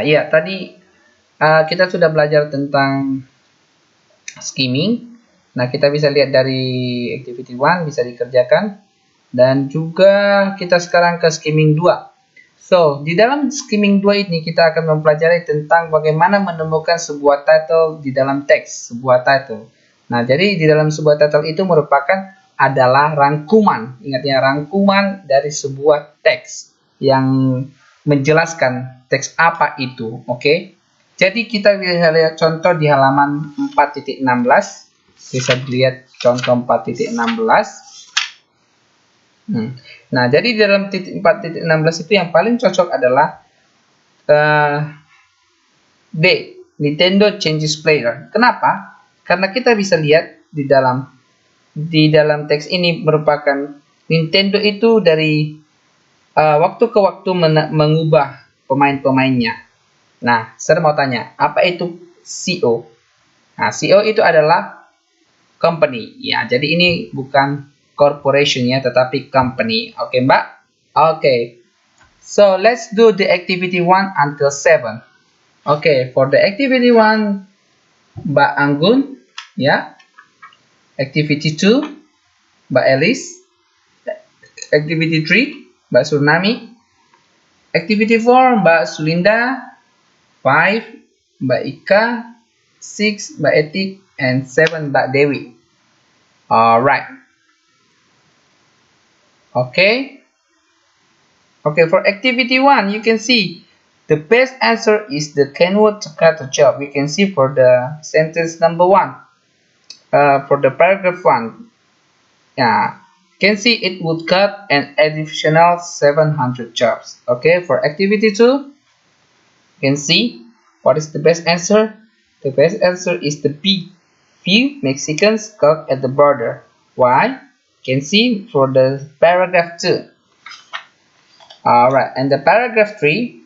Iya, tadi kita sudah belajar tentang skimming. Nah, kita bisa lihat dari activity 1 bisa dikerjakan. Dan juga kita sekarang ke skimming 2. So, di dalam skimming 2 ini kita akan mempelajari tentang bagaimana menemukan sebuah title di dalam teks, sebuah title. Nah, jadi di dalam sebuah title itu merupakan adalah rangkuman. Ingat ya, rangkuman dari sebuah teks yang menjelaskan teks apa itu, oke? Jadi kita bisa lihat contoh di halaman 4.16. Bisa dilihat contoh 4.16. Nah, jadi di dalam 4.16 itu yang paling cocok adalah D, Nintendo Changes Player. Kenapa? Karena kita bisa lihat di dalam teks ini merupakan Nintendo itu dari waktu ke waktu mengubah pemain-pemainnya. Nah, saya mau tanya, apa itu CO? Nah, CO itu adalah company. Ya, jadi ini bukan corporation ya, tetapi company. Oke, Mbak? Oke. So, let's do the activity 1 until 7. Oke, for the activity 1, Mbak Anggun, ya. Activity 2, Mbak Elis. Activity 3, Mbak Surnami. Activity 4, Mbak Sulinda. 5, Mbak Ika. 6, Mbak Etik. And 7, Mbak Dewi. Alright. Okay. Okay, for activity 1, you can see the best answer is the keyword to cut the job. We can see for the sentence number 1. For the paragraph 1. Yeah, you can see it would cut an additional 700 jobs. Okay, for activity 2, you can see what is the best answer. The best answer is the B. Few Mexicans caught at the border. Why? You can see for the paragraph 2. Alright, and the paragraph 3, you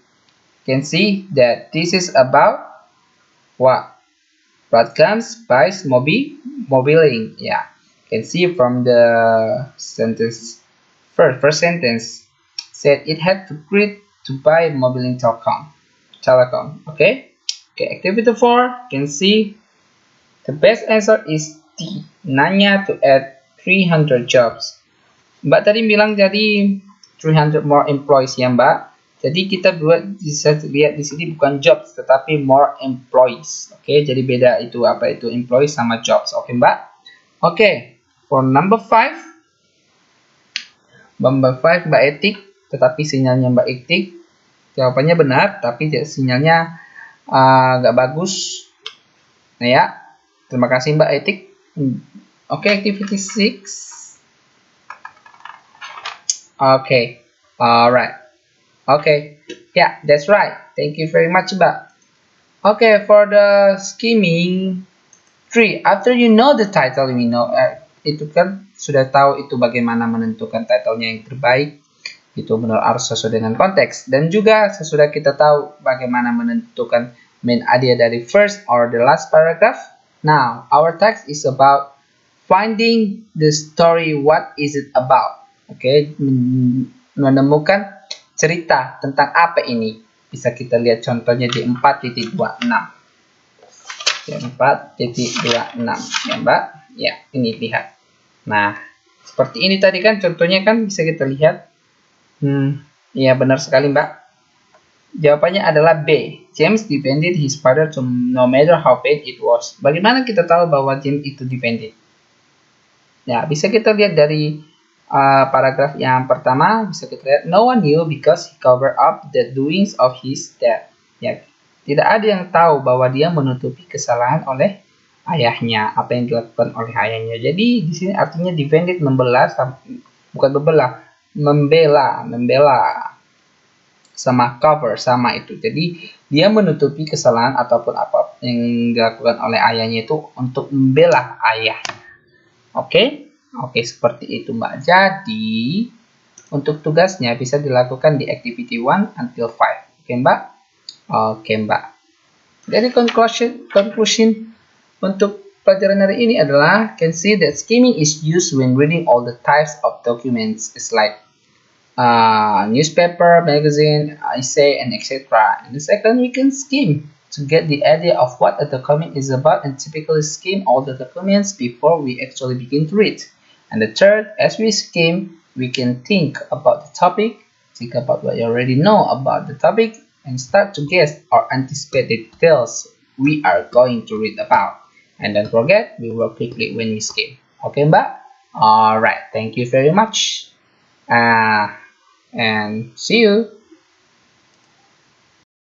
can see that this is about what? Broadcoms buys mobiling. Yeah, you can see from the sentence, first sentence, said it had to quit to buy mobiling telecom. Okay, activity 4, you can see the best answer is D. Nanya to add 300 jobs. Mbak tadi bilang jadi 300 more employees ya, Mbak. Jadi kita bisa lihat di sini bukan jobs tetapi more employees. Oke, jadi beda itu apa itu employees sama jobs. Oke, Mbak. Oke, for number 5. Number 5 Mbak Etik, tetapi sinyalnya Mbak Etik jawabannya benar tapi sinyalnya nggak bagus. Nah ya. Terima kasih Mbak Etik. Oke, activity 6. Okay, alright. Okay, yeah, that's right. Thank you very much, Mbak. Okay, for the skimming 3, after you know the title, itu kan sudah tahu itu bagaimana menentukan titlenya yang terbaik. Itu menurut harus sesuai dengan konteks. Dan juga sesudah kita tahu bagaimana menentukan main idea dari first or the last paragraph. Now, our text is about finding the story. What is it about? Oke, menemukan cerita tentang apa ini. Bisa kita lihat contohnya di 4.26. Di 4.26 ya, Mbak. Ya, ini lihat. Nah, seperti ini tadi kan contohnya kan bisa kita lihat. Ya benar sekali, Mbak. Jawabannya adalah B. James defended his father to no matter how bad it was. Bagaimana kita tahu bahwa James itu defended? Ya, bisa kita lihat dari paragraf yang pertama. Bisa kita lihat, no one knew because he covered up the doings of his dad. Ya, tidak ada yang tahu bahwa dia menutupi kesalahan oleh ayahnya, apa yang dilakukan oleh ayahnya. Jadi di sini artinya defended membela, bukan membela. Sama cover sama itu. Jadi dia menutupi kesalahan ataupun apa yang dilakukan oleh ayahnya itu untuk membela ayah. Oke, seperti itu, Mbak. Jadi untuk tugasnya bisa dilakukan di activity 1 until 5. Oke, Mbak. Jadi conclusion untuk pelajaran hari ini adalah can see that skimming is used when reading all the types of documents slide. newspaper, magazine, essay, and etc. And the second, we can skim to get the idea of what a document is about and typically skim all the documents before we actually begin to read. And the third, as we skim, we can think about the topic, think about what you already know about the topic, and start to guess or anticipate the details we are going to read about. And don't forget, we work quickly when we skim. Okay, Mbak? Alright, thank you very much. Uh, and see you.